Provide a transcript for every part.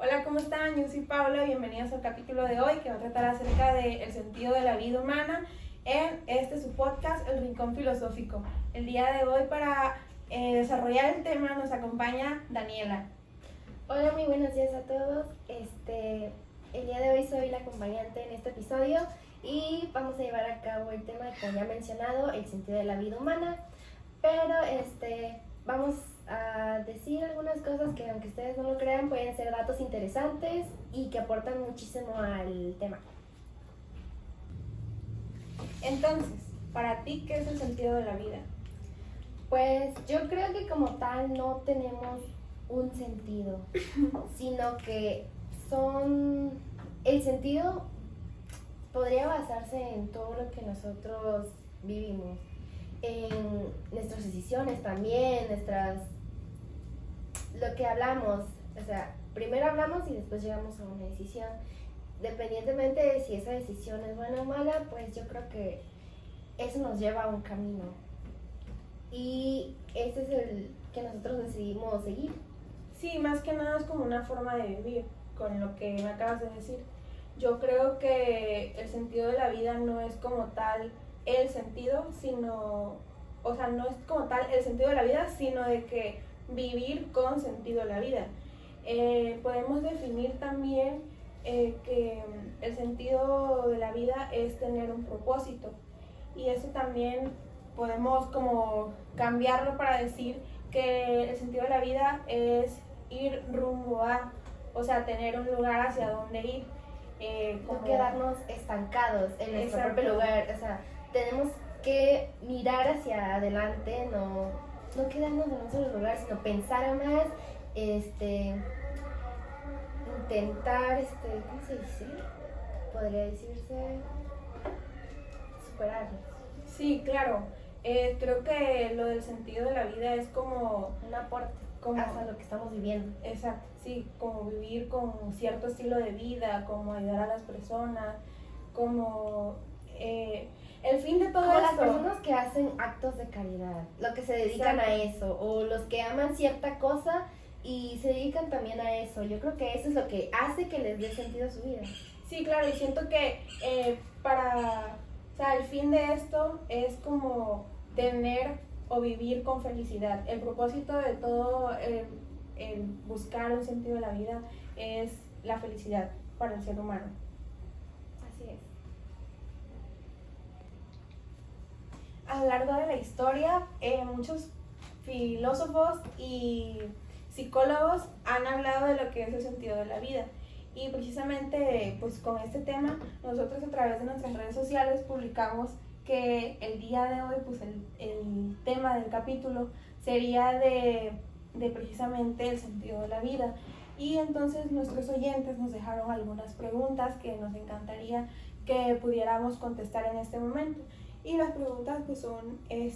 Hola, ¿cómo están? Yo soy Paula, bienvenidos al capítulo de hoy que va a tratar acerca del sentido de la vida humana en su podcast, El Rincón Filosófico. El día de hoy para desarrollar el tema nos acompaña Daniela. Hola, muy buenos días a todos. El día de hoy soy la acompañante en este episodio y vamos a llevar a cabo el tema, como ya mencionado, el sentido de la vida humana. Pero vamos a decir algunas cosas que, aunque ustedes no lo crean, pueden ser datos interesantes y que aportan muchísimo al tema. Entonces, para ti, ¿qué es el sentido de la vida? Pues yo creo que como tal no tenemos un sentido, sino que el sentido podría basarse en todo lo que nosotros vivimos, en nuestras decisiones también, lo que hablamos, o sea, primero hablamos y después llegamos a una decisión. Dependientemente de si esa decisión es buena o mala, pues yo creo que eso nos lleva a un camino. Y ese es el que nosotros decidimos seguir. Sí, más que nada es como una forma de vivir, con lo que me acabas de decir. Yo creo que el sentido de la vida no es como tal el sentido, no es como tal el sentido de la vida, sino de que vivir con sentido la vida. Podemos definir también que el sentido de la vida es tener un propósito, y eso también podemos como cambiarlo para decir que el sentido de la vida es ir rumbo a, o sea, tener un lugar hacia donde ir. No quedarnos estancados en nuestro propio lugar, o sea, tenemos que mirar hacia adelante, no quedarnos en un solo lugar, sino pensar más, intentar, ¿cómo se dice? Podría decirse, superarnos. Sí, claro. Creo que lo del sentido de la vida es como un aporte hacia lo que estamos viviendo. Exacto, sí, como vivir con cierto estilo de vida, como ayudar a las personas, como el fin de todo como esto. Las personas que hacen actos de caridad, lo que se dedican a eso, o los que aman cierta cosa y se dedican también a eso. Yo creo que eso es lo que hace que les dé sentido a su vida. Sí, claro, y siento que el fin de esto es como tener o vivir con felicidad. El propósito de todo el buscar un sentido de la vida es la felicidad para el ser humano. Así es. A lo largo de la historia, muchos filósofos y psicólogos han hablado de lo que es el sentido de la vida. Y precisamente pues con este tema nosotros a través de nuestras redes sociales publicamos que el día de hoy pues el tema del capítulo sería de precisamente el sentido de la vida. Y entonces nuestros oyentes nos dejaron algunas preguntas que nos encantaría que pudiéramos contestar en este momento. Y las preguntas pues son, ¿qué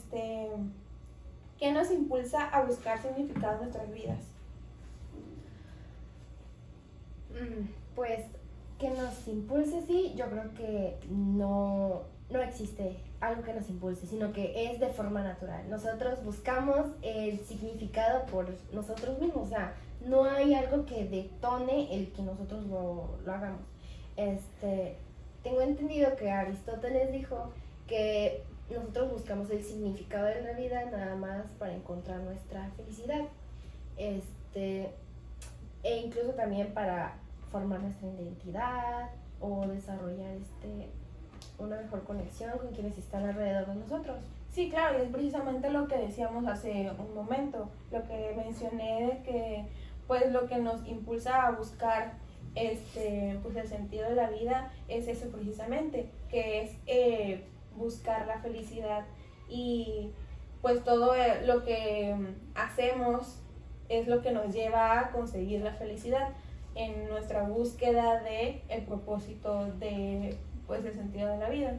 nos impulsa a buscar significado en nuestras vidas? Pues que nos impulse, sí, yo creo que no existe algo que nos impulse, sino que es de forma natural. Nosotros buscamos el significado por nosotros mismos, o sea, no hay algo que detone el que nosotros lo hagamos. Tengo entendido que Aristóteles dijo que nosotros buscamos el significado de la vida nada más para encontrar nuestra felicidad, e incluso también para formar nuestra identidad o desarrollar una mejor conexión con quienes están alrededor de nosotros. Sí, claro, y es precisamente lo que decíamos hace un momento, lo que mencioné de que pues lo que nos impulsa a buscar pues el sentido de la vida es eso precisamente, que es buscar la felicidad, y pues todo lo que hacemos es lo que nos lleva a conseguir la felicidad en nuestra búsqueda de el propósito de pues el sentido de la vida.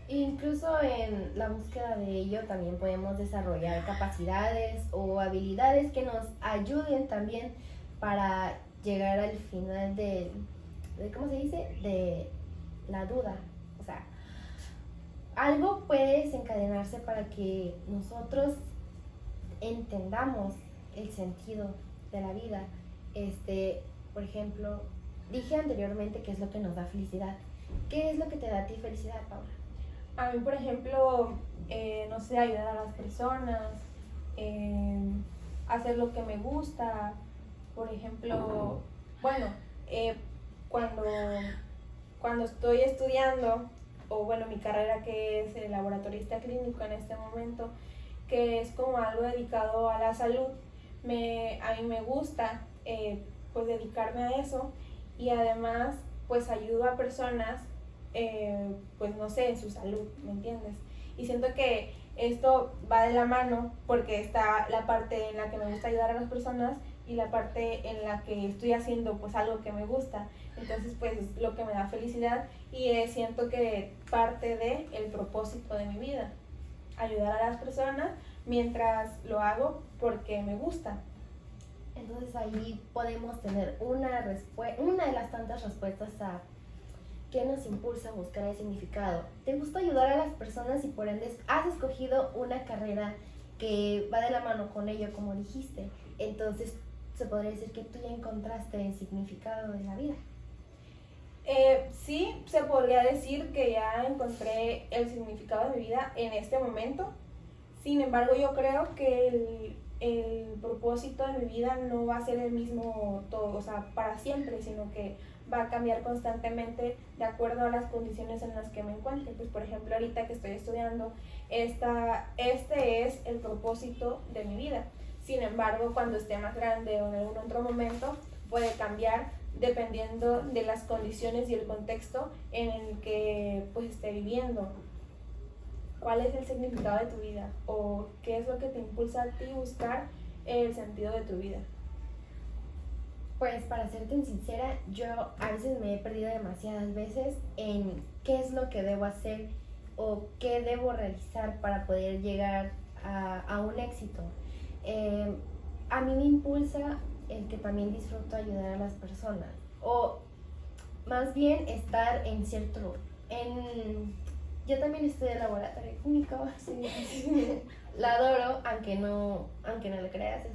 Incluso en la búsqueda de ello también podemos desarrollar capacidades o habilidades que nos ayuden también para llegar al final de ¿cómo se dice? De la duda. O sea, algo puede desencadenarse para que nosotros entendamos el sentido de la vida. Por ejemplo, dije anteriormente qué es lo que nos da felicidad. ¿Qué es lo que te da a ti felicidad, Paula? A mí, por ejemplo, no sé, ayudar a las personas, hacer lo que me gusta. Por ejemplo, bueno, cuando, cuando estoy estudiando, o bueno, mi carrera que es el laboratorista clínico en este momento, que es como algo dedicado a la salud, a mí me gusta pues dedicarme a eso, y además pues ayudo a personas pues no sé, en su salud, ¿me entiendes? Y siento que esto va de la mano porque está la parte en la que me gusta ayudar a las personas y la parte en la que estoy haciendo pues algo que me gusta. Entonces pues es lo que me da felicidad, y siento que parte de el propósito de mi vida, ayudar a las personas mientras lo hago porque me gusta. Entonces ahí podemos tener una de las tantas respuestas a qué nos impulsa a buscar el significado. ¿Te gusta ayudar a las personas y por ende has escogido una carrera que va de la mano con ello, como dijiste? Entonces se podría decir que tú ya encontraste el significado de la vida. Sí, se podría decir que ya encontré el significado de mi vida en este momento. Sin embargo, yo creo que el propósito de mi vida no va a ser el mismo todo, o sea, para siempre, sino que va a cambiar constantemente de acuerdo a las condiciones en las que me encuentre. Pues por ejemplo, ahorita que estoy estudiando, este es el propósito de mi vida. Sin embargo, cuando esté más grande o en algún otro momento, puede cambiar dependiendo de las condiciones y el contexto en el que pues esté viviendo. ¿Cuál es el significado de tu vida? ¿O qué es lo que te impulsa a ti buscar el sentido de tu vida? Pues para serte sincera, yo a veces me he perdido demasiadas veces en qué es lo que debo hacer o qué debo realizar para poder llegar a un éxito. A mí me impulsa el que también disfruto ayudar a las personas, o más bien estar en cierto... Yo también estudio laboratorio clínico, sí. La adoro, aunque no lo creas,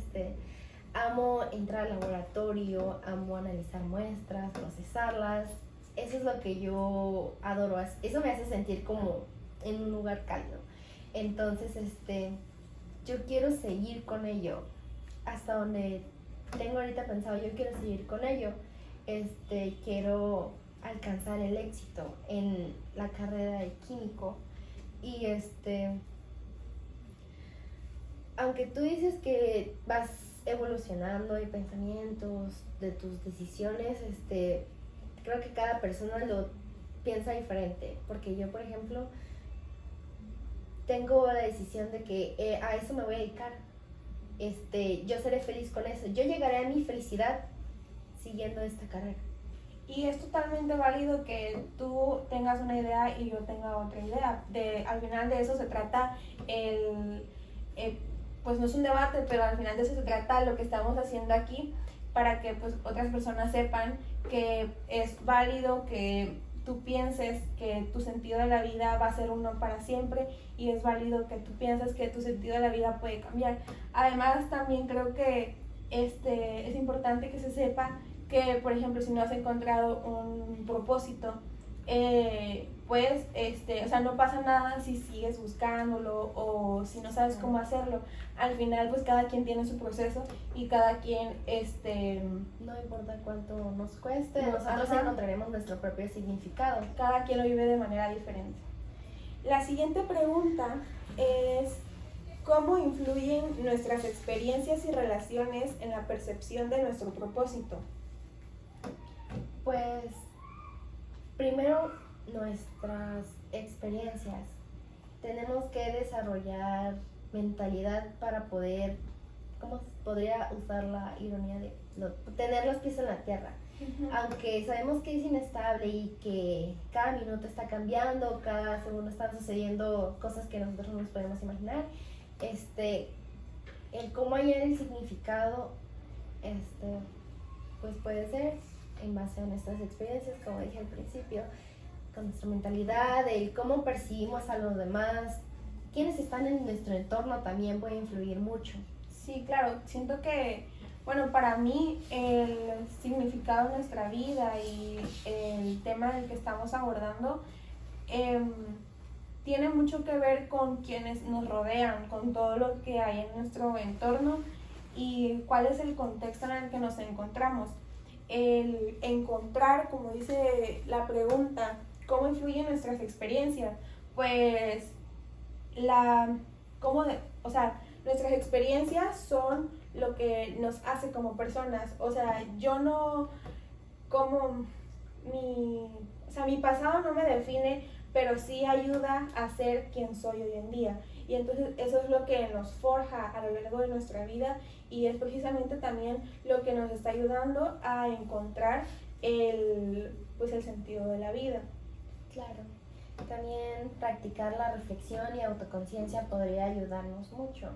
amo entrar al laboratorio, amo analizar muestras, procesarlas. Eso es lo que yo adoro. Eso me hace sentir como en un lugar cálido. Entonces, yo quiero seguir con ello. Hasta donde tengo ahorita pensado, yo quiero seguir con ello. Quiero alcanzar el éxito en la carrera de químico. Y aunque tú dices que vas evolucionando de pensamientos, de tus decisiones, creo que cada persona lo piensa diferente, porque yo, por ejemplo, tengo la decisión de que a eso me voy a dedicar. Yo seré feliz con eso, yo llegaré a mi felicidad siguiendo esta carrera. Y es totalmente válido que tú tengas una idea y yo tenga otra idea. Al final de eso se trata pues no es un debate, pero al final de eso se trata lo que estamos haciendo aquí, para que pues otras personas sepan que es válido que tú pienses que tu sentido de la vida va a ser uno para siempre, y es válido que tú pienses que tu sentido de la vida puede cambiar. Además, también creo que es importante que se sepa que, por ejemplo, si no has encontrado un propósito, pues, o sea, no pasa nada si sigues buscándolo o si no sabes cómo hacerlo. Al final, pues, cada quien tiene su proceso y cada quien, no importa cuánto nos cueste, nosotros ajá, encontraremos nuestro propio significado. Cada quien lo vive de manera diferente. La siguiente pregunta es: ¿cómo influyen nuestras experiencias y relaciones en la percepción de nuestro propósito? Pues primero, nuestras experiencias. Tenemos que desarrollar mentalidad para poder, ¿cómo podría usar la ironía de tener los pies en la tierra? Uh-huh. Aunque sabemos que es inestable y que cada minuto está cambiando, cada segundo están sucediendo cosas que nosotros no nos podemos imaginar, el cómo hallar el significado, pues puede ser en base a nuestras experiencias, como dije al principio, con nuestra mentalidad, el cómo percibimos a los demás, quienes están en nuestro entorno también puede influir mucho. Sí, claro, siento que Bueno, para mí el significado de nuestra vida y el tema del que estamos abordando em, tiene mucho que ver con quienes nos rodean, con todo lo que hay en nuestro entorno y cuál es el contexto en el que nos encontramos. El encontrar, como dice la pregunta, ¿cómo influyen nuestras experiencias? Pues o sea, nuestras experiencias son lo que nos hace como personas. O sea, yo no, como mi pasado no me define, pero sí ayuda a ser quien soy hoy en día. Y entonces eso es lo que nos forja a lo largo de nuestra vida y es precisamente también lo que nos está ayudando a encontrar pues el sentido de la vida. Claro. También practicar la reflexión y autoconciencia podría ayudarnos mucho.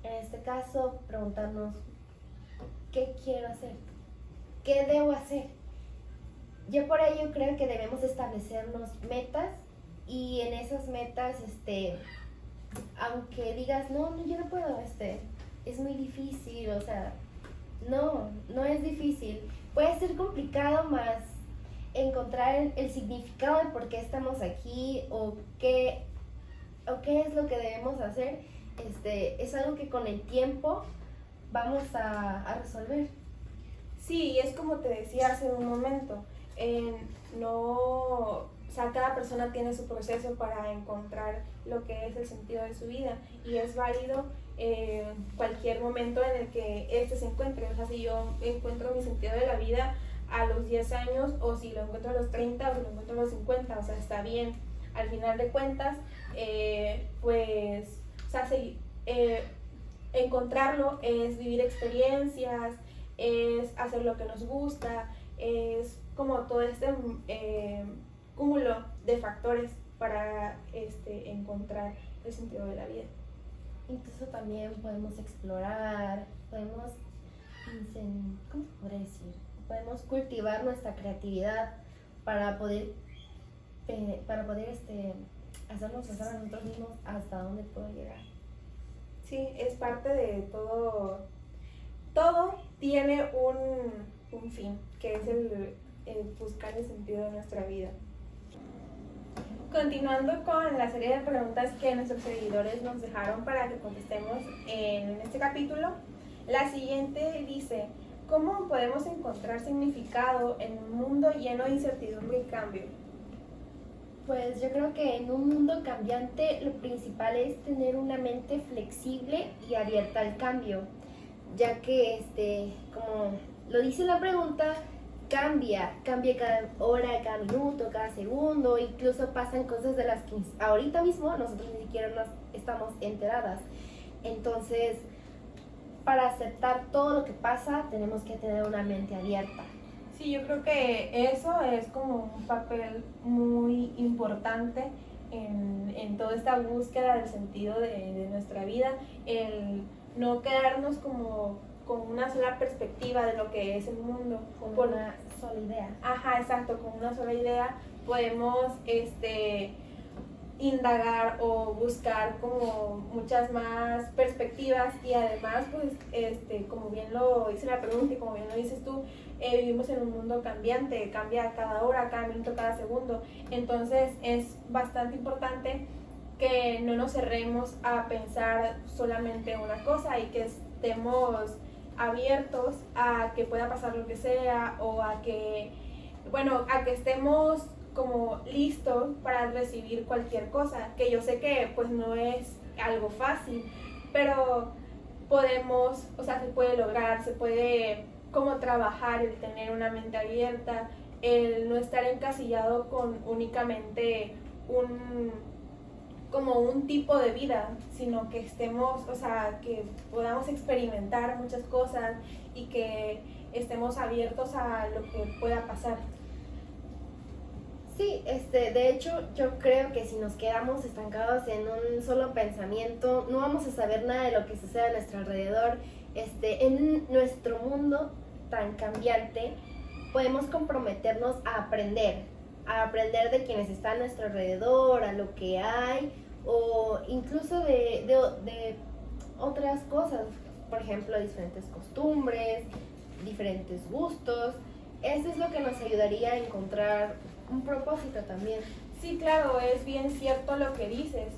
En este caso, preguntarnos, ¿qué quiero hacer? ¿Qué debo hacer? Yo por ello creo que debemos establecernos metas y en esas metas, aunque digas, no, yo no puedo, es muy difícil, o sea, no es difícil. Puede ser complicado, más encontrar el significado de por qué estamos aquí o qué es lo que debemos hacer, es algo que con el tiempo vamos a resolver. Sí, y es como te decía hace un momento, o sea, cada persona tiene su proceso para encontrar lo que es el sentido de su vida y es válido cualquier momento en el que se encuentre. O sea, si yo encuentro mi sentido de la vida a los 10 años o si lo encuentro a los 30 o si lo encuentro a los 50, o sea, está bien. Al final de cuentas, pues, o sea, encontrarlo es vivir experiencias, es hacer lo que nos gusta, es como todo cúmulo de factores para encontrar el sentido de la vida. Incluso también podemos explorar, ¿cómo se podría decir? Podemos cultivar nuestra creatividad para poder hacernos pensar a nosotros mismos hasta dónde puedo llegar. Sí, es parte de todo. Todo tiene un fin, que es el buscar el sentido de nuestra vida. Continuando con la serie de preguntas que nuestros seguidores nos dejaron para que contestemos en este capítulo, la siguiente dice: ¿cómo podemos encontrar significado en un mundo lleno de incertidumbre y cambio? Pues yo creo que en un mundo cambiante lo principal es tener una mente flexible y abierta al cambio, ya que como lo dice la pregunta, cambia cada hora, cada minuto, cada segundo, incluso pasan cosas de las que ahorita mismo nosotros ni siquiera nos estamos enteradas. Entonces, para aceptar todo lo que pasa, tenemos que tener una mente abierta. Sí, yo creo que eso es como un papel muy importante en toda esta búsqueda del sentido de nuestra vida, el no quedarnos como con una sola perspectiva de lo que es el mundo. Con una sola idea. Ajá, exacto, con una sola idea podemos indagar o buscar como muchas más perspectivas y además pues como bien lo dice la pregunta y como bien lo dices tú, vivimos en un mundo cambiante, cambia cada hora, cada minuto, cada segundo, entonces es bastante importante que no nos cerremos a pensar solamente una cosa y que estemos abiertos a que pueda pasar lo que sea o a que estemos como listos para recibir cualquier cosa, que yo sé que pues no es algo fácil, pero podemos, o sea, se puede lograr, se puede como trabajar el tener una mente abierta, el no estar encasillado con únicamente como un tipo de vida, sino que estemos, o sea, que podamos experimentar muchas cosas y que estemos abiertos a lo que pueda pasar. Sí, de hecho yo creo que si nos quedamos estancados en un solo pensamiento, no vamos a saber nada de lo que sucede a nuestro alrededor. En nuestro mundo tan cambiante, podemos comprometernos a aprender de quienes están a nuestro alrededor, a lo que hay, o incluso de otras cosas. por ejemplo, diferentes costumbres, diferentes gustos. Eso es lo que nos ayudaría a encontrar un propósito también. Sí, claro, es bien cierto lo que dices,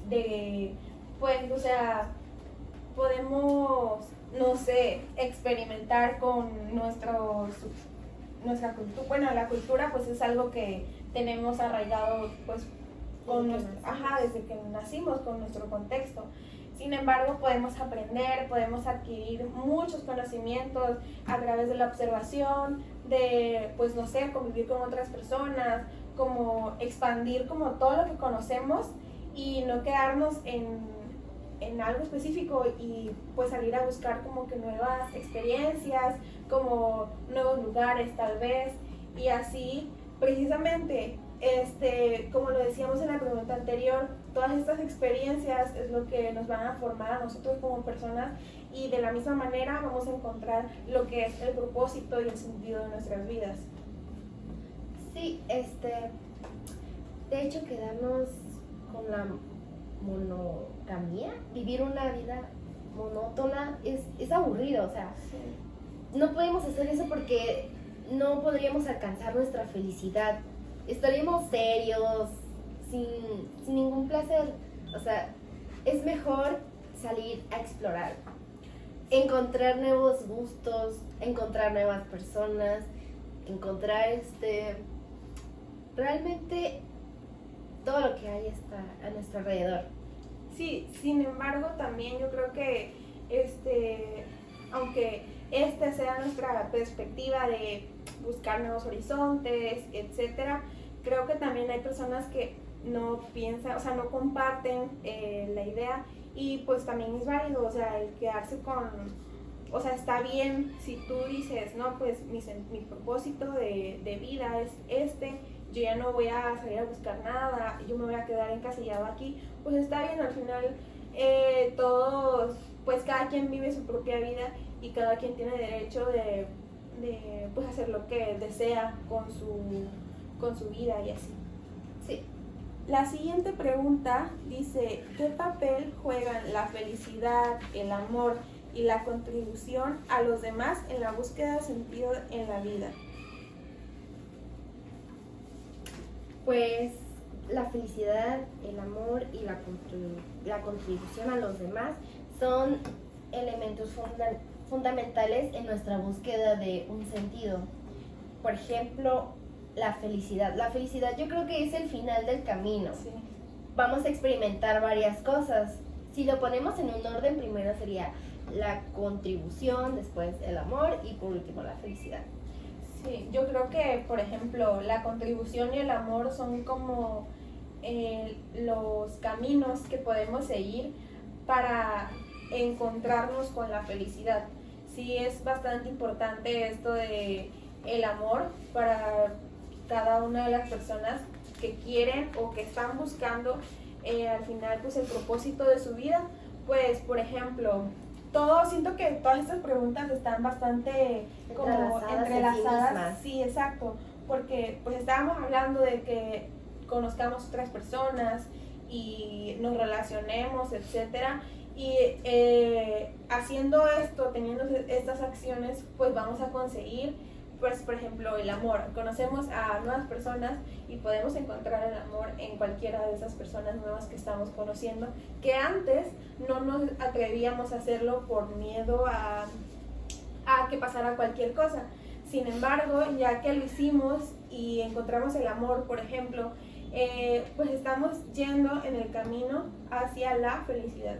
pues, o sea, podemos, no sé, experimentar con nuestra cultura. Bueno, la cultura pues es algo que tenemos arraigado pues desde que nacimos con nuestro contexto. Sin embargo, podemos aprender, podemos adquirir muchos conocimientos a través de la observación, de, pues no sé, convivir con otras personas, como expandir como todo lo que conocemos y no quedarnos en algo específico y pues salir a buscar como que nuevas experiencias, como nuevos lugares tal vez, y así precisamente como lo decíamos en la pregunta anterior, todas estas experiencias es lo que nos van a formar a nosotros como personas y de la misma manera vamos a encontrar lo que es el propósito y el sentido de nuestras vidas. Sí, de hecho quedarnos con la monogamia, vivir una vida monótona es aburrido, o sea, sí. No podemos hacer eso porque no podríamos alcanzar nuestra felicidad. Estaríamos serios, sin ningún placer. O sea, es mejor salir a explorar, encontrar nuevos gustos, encontrar nuevas personas, encontrar realmente todo lo que hay está a nuestro alrededor. Sí, sin embargo, también yo creo que aunque sea nuestra perspectiva de buscar nuevos horizontes, etcétera, creo que también hay personas que no piensan, o sea, no comparten la idea y pues también es válido, o sea, el quedarse o sea, está bien si tú dices, no, pues mi propósito de vida es yo ya no voy a salir a buscar nada, yo me voy a quedar encasillado aquí, pues está bien, al final todos, pues cada quien vive su propia vida y cada quien tiene derecho de pues hacer lo que desea con su vida y así. Sí. La siguiente pregunta dice, ¿qué papel juegan la felicidad, el amor y la contribución a los demás en la búsqueda de sentido en la vida? Pues la felicidad, el amor y la contribución a los demás son elementos fundamentales en nuestra búsqueda de un sentido. Por ejemplo, la felicidad. La felicidad yo creo que es el final del camino. Sí. Vamos a experimentar varias cosas. Si lo ponemos en un orden, primero sería la contribución, después el amor y por último la felicidad. Sí, yo creo que, por ejemplo, la contribución y el amor son como los caminos que podemos seguir para encontrarnos con la felicidad. Sí, es bastante importante esto de el amor para cada una de las personas que quieren o que están buscando al final pues el propósito de su vida. Pues, por ejemplo, siento que todas estas preguntas están bastante como entrelazadas. Sí, exacto, porque pues estábamos hablando de que conozcamos otras personas y nos relacionemos, etcétera, y haciendo esto, teniendo estas acciones, pues vamos a conseguir, pues por ejemplo, el amor. Conocemos a nuevas personas y podemos encontrar el amor en cualquiera de esas personas nuevas que estamos conociendo, que antes no nos atrevíamos a hacerlo por miedo a que pasara cualquier cosa. Sin embargo, ya que lo hicimos y encontramos el amor, por ejemplo, pues estamos yendo en el camino hacia la felicidad.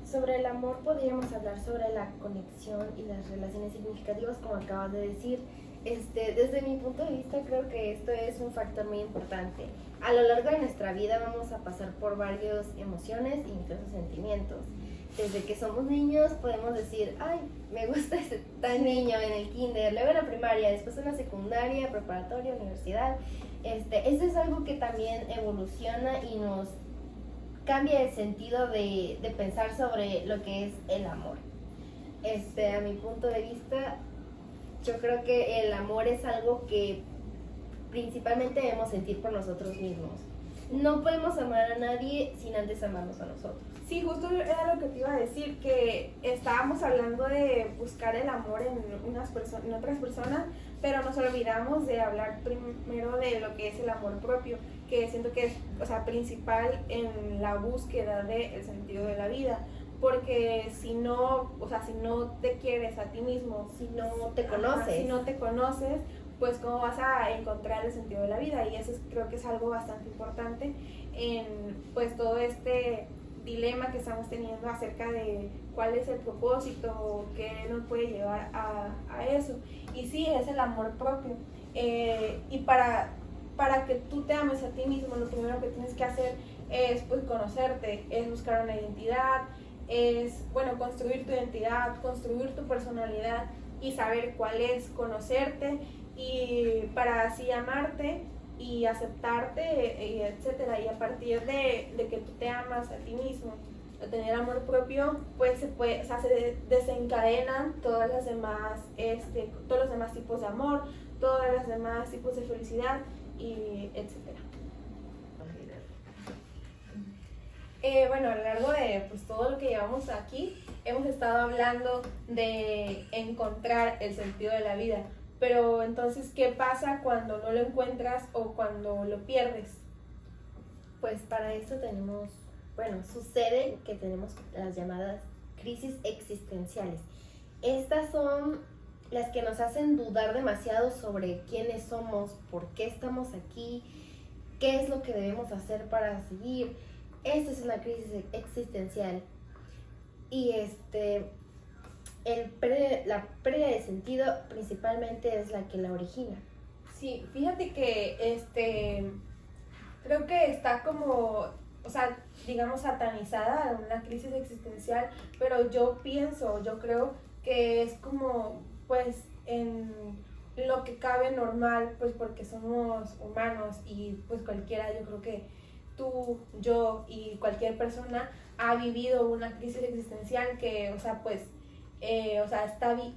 Sobre el amor podríamos hablar sobre la conexión y las relaciones significativas, como acabas de decir. Desde mi punto de vista creo que esto es un factor muy importante. A lo largo de nuestra vida vamos a pasar por varias emociones y incluso sentimientos. Desde que somos niños podemos decir, ay, me gusta ese tal niño en el kinder, luego en la primaria, después en la secundaria, preparatoria, universidad. Esto es algo que también evoluciona y nos cambia el sentido de pensar sobre lo que es el amor. A mi punto de vista, yo creo que el amor es algo que principalmente debemos sentir por nosotros mismos. no podemos amar a nadie sin antes amarnos a nosotros. Sí, justo era lo que te iba a decir, que estábamos hablando de buscar el amor en en otras personas, pero nos olvidamos de hablar primero de lo que es el amor propio, que siento que es, o sea, principal en la búsqueda del sentido de la vida. Porque si no, o sea, si no te quieres a ti mismo, si no te conoces, si no te conoces, pues cómo vas a encontrar el sentido de la vida. Y eso creo que es algo bastante importante en pues todo este dilema que estamos teniendo acerca de cuál es el propósito, qué nos puede llevar a eso. Y sí, es el amor propio. Y para que tú te ames a ti mismo, lo primero que tienes que hacer es pues conocerte, es buscar una identidad, es, bueno, construir tu identidad, construir tu personalidad y saber cuál es, conocerte y para así amarte y aceptarte, y etcétera. Y a partir de que tú te amas a ti mismo, de tener amor propio, pues se desencadenan todas las demás, todos los demás tipos de amor, todos los demás tipos de felicidad y etcétera. Bueno, a lo largo de pues, todo lo que llevamos aquí, hemos estado hablando de encontrar el sentido de la vida. Pero entonces, ¿qué pasa cuando no lo encuentras o cuando lo pierdes? Pues para eso tenemos, bueno, sucede que tenemos las llamadas crisis existenciales. Estas son las que nos hacen dudar demasiado sobre quiénes somos, por qué estamos aquí, qué es lo que debemos hacer para seguir. Esta es una crisis existencial y la pérdida de sentido principalmente es la que la origina. Sí, fíjate que creo que está como, o sea, digamos satanizada una crisis existencial, pero yo creo que es como, pues, en lo que cabe normal, pues porque somos humanos y pues cualquiera, yo creo que tú, yo y cualquier persona ha vivido una crisis existencial que, o sea, pues, o sea,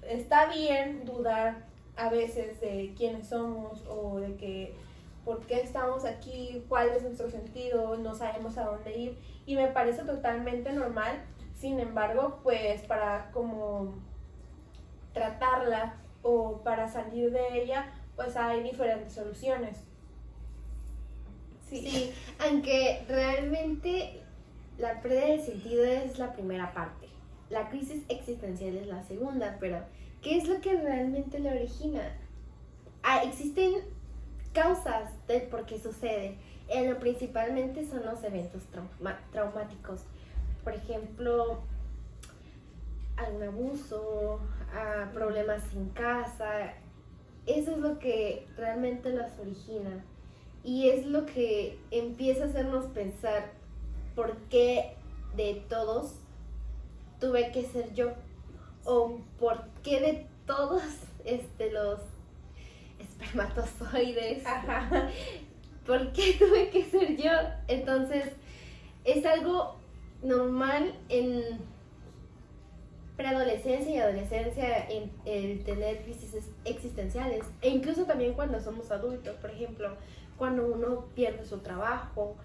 está bien dudar a veces de quiénes somos o de que por qué estamos aquí, cuál es nuestro sentido, no sabemos a dónde ir y me parece totalmente normal. Sin embargo, pues para como tratarla o para salir de ella, pues hay diferentes soluciones. Sí, aunque realmente la pérdida de sentido es la primera parte. La crisis existencial es la segunda, pero ¿qué es lo que realmente la origina? Existen causas del por qué sucede. Principalmente son los eventos traumáticos. Por ejemplo, algún abuso, problemas en casa. Eso es lo que realmente las origina. Y es lo que empieza a hacernos pensar por qué de todos tuve que ser yo, o por qué de todos los espermatozoides, por qué tuve que ser yo. Entonces es algo normal en preadolescencia y adolescencia el tener crisis existenciales, e incluso también cuando somos adultos. Por ejemplo, cuando uno pierde su trabajo,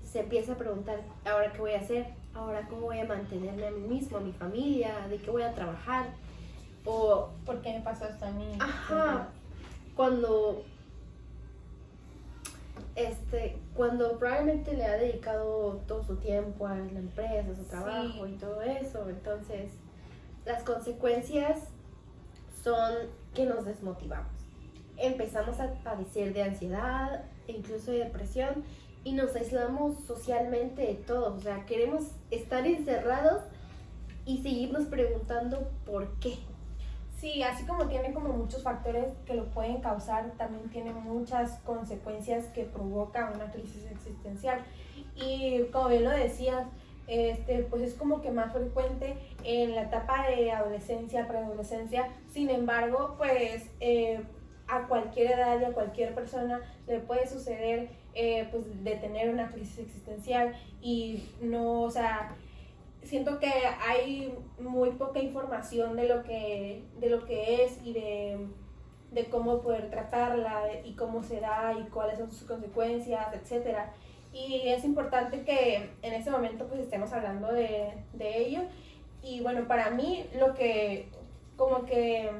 se empieza a preguntar, ¿ahora qué voy a hacer? ¿Ahora cómo voy a mantenerme a mí mismo, a mi familia? ¿De qué voy a trabajar? O ¿por qué me pasó esto a mí? Ajá. Cuando probablemente le ha dedicado todo su tiempo a la empresa, a su trabajo, sí, y todo eso, entonces las consecuencias son que nos desmotivamos. Empezamos a padecer de ansiedad e incluso de depresión y nos aislamos socialmente de todos. O sea, queremos estar encerrados y seguirnos preguntando por qué. Sí, así como tiene como muchos factores que lo pueden causar, también tiene muchas consecuencias que provocan una crisis existencial. Y como bien lo decías, pues es como que más frecuente en la etapa de adolescencia, preadolescencia. Sin embargo, pues a cualquier edad y a cualquier persona le puede suceder pues de tener una crisis existencial y no, o sea, siento que hay muy poca información de lo que es y de cómo poder tratarla y cómo se da y cuáles son sus consecuencias, etcétera. Y es importante que en este momento pues estemos hablando de ello. Y bueno, para mí lo que como que,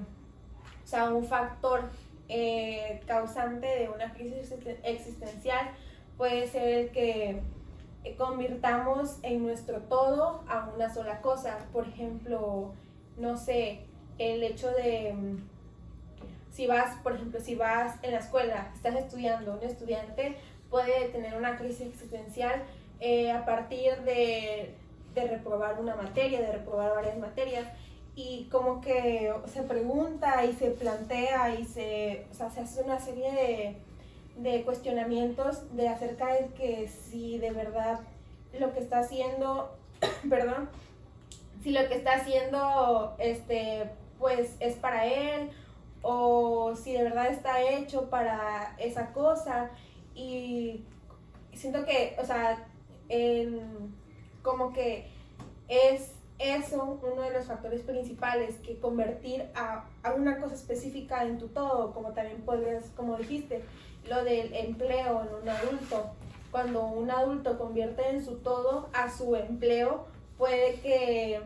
o sea, un factor causante de una crisis existencial puede ser el que convirtamos en nuestro todo a una sola cosa. Por ejemplo, no sé, el hecho de si vas, por ejemplo, si vas en la escuela, estás estudiando, un estudiante puede tener una crisis existencial a partir de reprobar una materia, de reprobar varias materias, y como que se pregunta y se plantea y o sea, se hace una serie de cuestionamientos de acerca de que si de verdad lo que está haciendo, perdón, si lo que está haciendo pues es para él, o si de verdad está hecho para esa cosa. Y siento que, o sea, como que es eso uno de los factores principales, que convertir a una cosa específica en tu todo, como también podrías, como dijiste, lo del empleo en un adulto. Cuando un adulto convierte en su todo a su empleo, puede que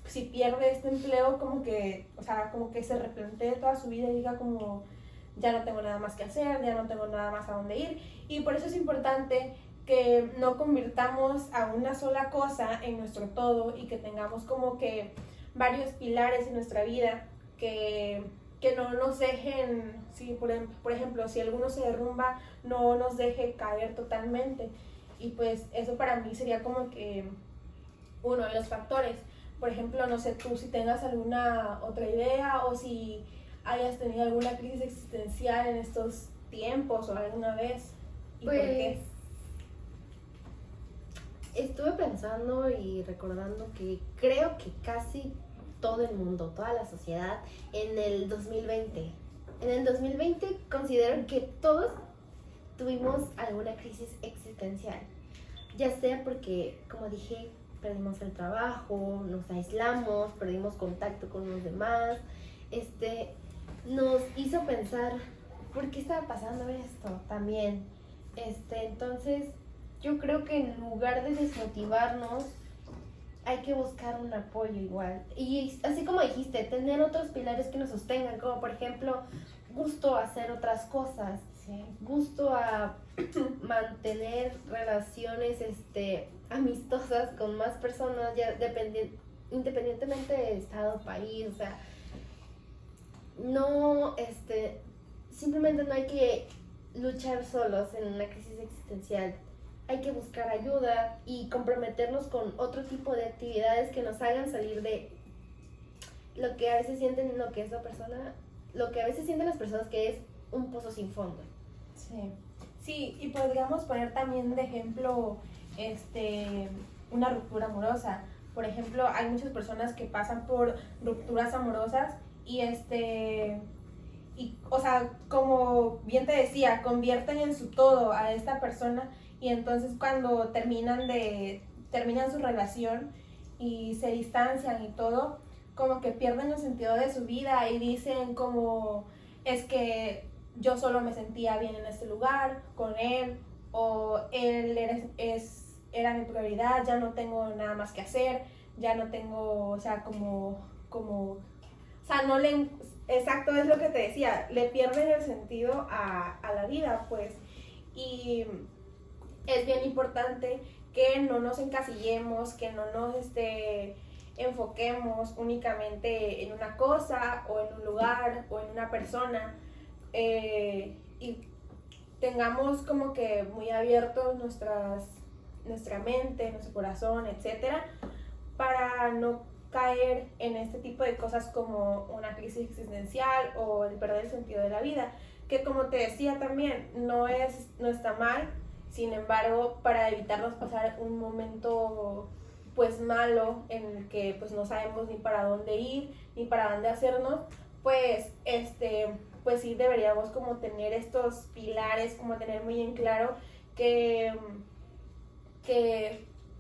si pierde este empleo, como que, o sea, como que se replantee toda su vida y diga como, ya no tengo nada más que hacer, ya no tengo nada más a dónde ir. Y por eso es importante que no convirtamos a una sola cosa en nuestro todo, y que tengamos como que varios pilares en nuestra vida que no nos dejen, si por ejemplo, si alguno se derrumba, no nos deje caer totalmente. Y pues eso para mí sería como que uno de los factores. Por ejemplo, no sé tú si tengas alguna otra idea, o si hayas tenido alguna crisis existencial en estos tiempos o alguna vez, y pues, por qué. Estuve pensando y recordando que creo que casi todo el mundo, toda la sociedad, en el 2020 considero que todos tuvimos alguna crisis existencial, ya sea porque, como dije, perdimos el trabajo, nos aislamos, perdimos contacto con los demás, nos hizo pensar, ¿por qué estaba pasando esto también? Entonces, yo creo que en lugar de desmotivarnos, hay que buscar un apoyo igual. Y así como dijiste, tener otros pilares que nos sostengan, como por ejemplo, gusto a hacer otras cosas, Sí. gusto a mantener relaciones amistosas con más personas, ya independientemente de estado, país, o sea, no, simplemente no hay que luchar solos en una crisis existencial. Hay que buscar ayuda y comprometernos con otro tipo de actividades que nos hagan salir de lo que a veces sienten lo que es la persona, lo que a veces sienten las personas, que es un pozo sin fondo. Sí. Sí, y podríamos poner también de ejemplo una ruptura amorosa. Por ejemplo, hay muchas personas que pasan por rupturas amorosas y o sea, como bien te decía, convierten en su todo a esta persona, y entonces cuando terminan su relación y se distancian y todo, como que pierden el sentido de su vida y dicen como, es que yo solo me sentía bien en este lugar, con él, o él era mi prioridad, ya no tengo nada más que hacer, ya no tengo, o sea, o sea, no le, exacto, es lo que te decía, le pierden el sentido a la vida, pues. Y es bien importante que no nos encasillemos, que no nos enfoquemos únicamente en una cosa, o en un lugar, o en una persona, y tengamos como que muy abiertos nuestra mente, nuestro corazón, etcétera, para no caer en este tipo de cosas como una crisis existencial o el perder el sentido de la vida, que como te decía también, no está mal. Sin embargo, para evitarnos pasar un momento pues malo en el que pues no sabemos ni para dónde ir ni para dónde hacernos, pues pues sí deberíamos como tener estos pilares, como tener muy en claro que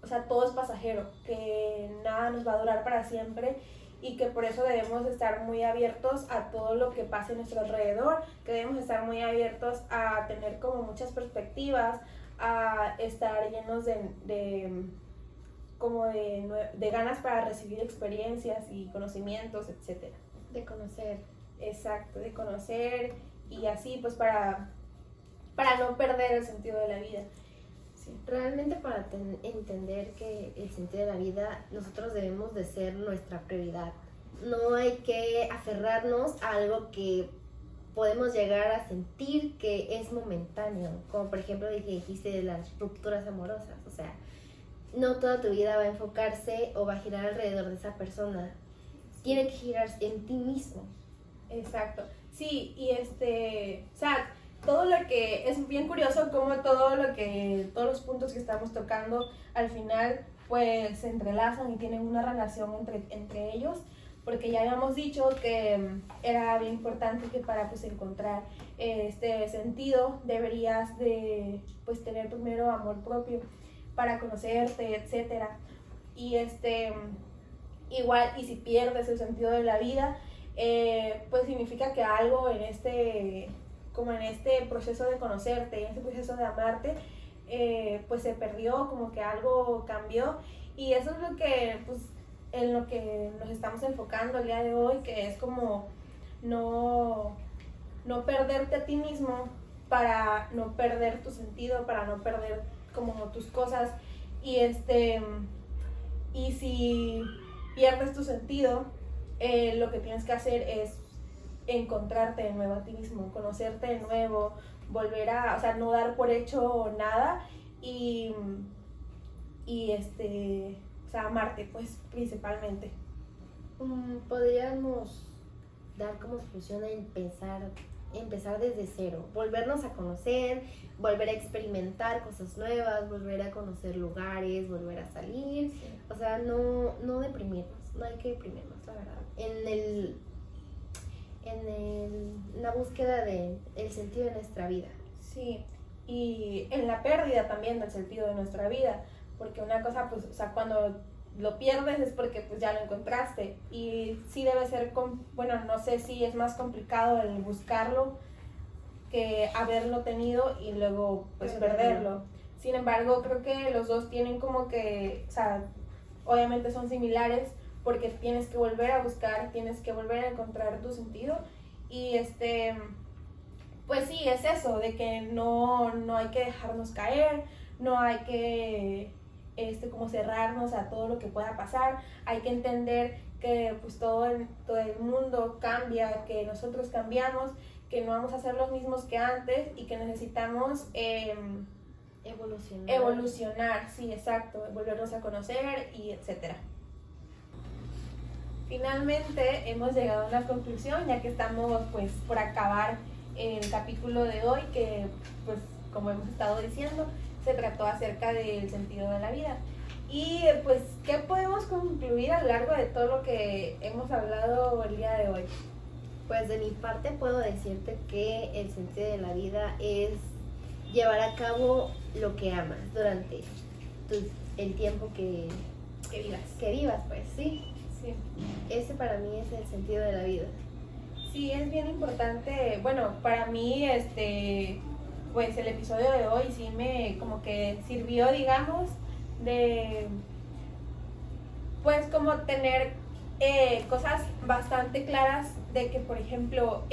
o sea, todo es pasajero, que nada nos va a durar para siempre, y que por eso debemos estar muy abiertos a todo lo que pase a nuestro alrededor, que debemos estar muy abiertos a tener como muchas perspectivas, a estar llenos como de ganas para recibir experiencias y conocimientos, etcétera. De conocer. Exacto, de conocer y así pues para no perder el sentido de la vida. Sí. Realmente para entender que el sentido de la vida, nosotros debemos de ser nuestra prioridad. No hay que aferrarnos a algo que podemos llegar a sentir que es momentáneo, como por ejemplo dijiste de las rupturas amorosas. O sea, no toda tu vida va a enfocarse o va a girar alrededor de esa persona. Tiene que girar en ti mismo. Exacto. Sí, y o sea, todo lo que es bien curioso como todos los puntos que estamos tocando al final pues se entrelazan y tienen una relación entre ellos, porque ya habíamos dicho que era bien importante que para pues encontrar este sentido deberías de pues tener primero amor propio para conocerte, etcétera. Y igual, y si pierdes el sentido de la vida, pues significa que algo en este proceso de conocerte, en este proceso de amarte, pues se perdió, como que algo cambió, y eso es lo que, pues, en lo que nos estamos enfocando el día de hoy, que es como no perderte a ti mismo para no perder tu sentido, para no perder como tus cosas, y y si pierdes tu sentido, lo que tienes que hacer es encontrarte de nuevo a ti mismo, conocerte de nuevo, volver a, o sea, no dar por hecho nada y o sea, amarte, pues, principalmente. Podríamos dar como solución a empezar desde cero, volvernos a conocer, volver a experimentar cosas nuevas, volver a conocer lugares, volver a salir. Sí. O sea, no deprimirnos, no hay que deprimirnos, la verdad. En la búsqueda del sentido de nuestra vida. Sí, y en la pérdida también del sentido de nuestra vida, porque una cosa, pues, o sea, cuando lo pierdes es porque pues ya lo encontraste, y sí debe ser, bueno, no sé si es más complicado el buscarlo que haberlo tenido y luego pues perderlo. Sin embargo, creo que los dos tienen como que, o sea, obviamente son similares, porque tienes que volver a buscar, tienes que volver a encontrar tu sentido, y pues sí, es eso, de que no hay que dejarnos caer, no hay que como cerrarnos a todo lo que pueda pasar, hay que entender que pues todo el mundo cambia, que nosotros cambiamos, que no vamos a ser los mismos que antes y que necesitamos evolucionar, sí, exacto, volvernos a conocer y etcétera. Finalmente hemos llegado a una conclusión, ya que estamos pues por acabar el capítulo de hoy, que pues como hemos estado diciendo se trató acerca del sentido de la vida. Y pues, ¿qué podemos concluir a lo largo de todo lo que hemos hablado el día de hoy? Pues de mi parte puedo decirte que el sentido de la vida es llevar a cabo lo que amas durante el tiempo que vivas, pues sí. Sí. Ese para mí es el sentido de la vida. Sí, es bien importante. Bueno, para mí, pues el episodio de hoy sí me como que sirvió, digamos, de, pues como tener cosas bastante claras de que, por ejemplo,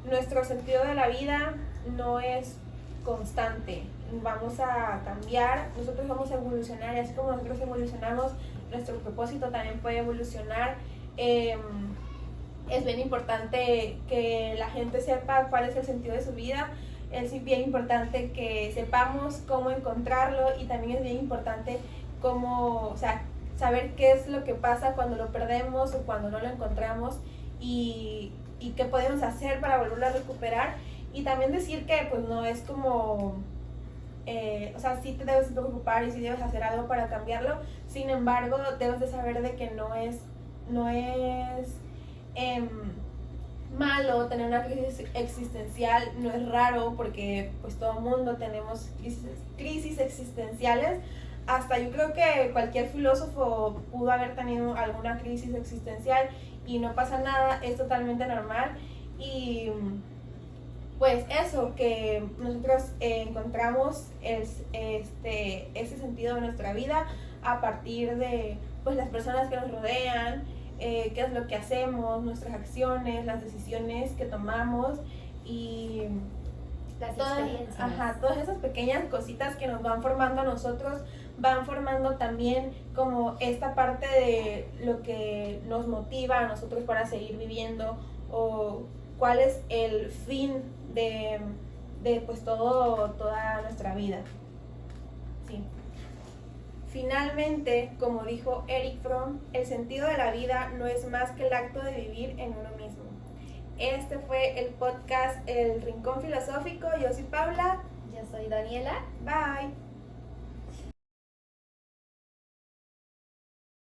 nuestro sentido de la vida no es constante. Vamos a cambiar, nosotros vamos a evolucionar, y así como nosotros evolucionamos, nuestro propósito también puede evolucionar. Es bien importante que la gente sepa cuál es el sentido de su vida, es bien importante que sepamos cómo encontrarlo, y también es bien importante cómo, o sea, saber qué es lo que pasa cuando lo perdemos o cuando no lo encontramos, y qué podemos hacer para volverlo a recuperar. Y también decir que pues no es como, o sea, sí te debes preocupar y sí debes hacer algo para cambiarlo, sin embargo debes de saber de que no es malo tener una crisis existencial, no es raro, porque pues todo el mundo tenemos crisis existenciales. Hasta yo creo que cualquier filósofo pudo haber tenido alguna crisis existencial y no pasa nada, es totalmente normal. pues eso, que nosotros encontramos ese sentido de nuestra vida a partir de pues las personas que nos rodean, qué es lo que hacemos, nuestras acciones, las decisiones que tomamos y Las todas, experiencias. todas esas pequeñas cositas que nos van formando a nosotros, van formando también como esta parte de lo que nos motiva a nosotros para seguir viviendo o cuál es el fin de pues toda nuestra vida. Sí. Finalmente, como dijo Eric Fromm, el sentido de la vida no es más que el acto de vivir en uno mismo. Este fue el podcast El Rincón Filosófico. Yo soy Paula. Yo soy Daniela. Bye.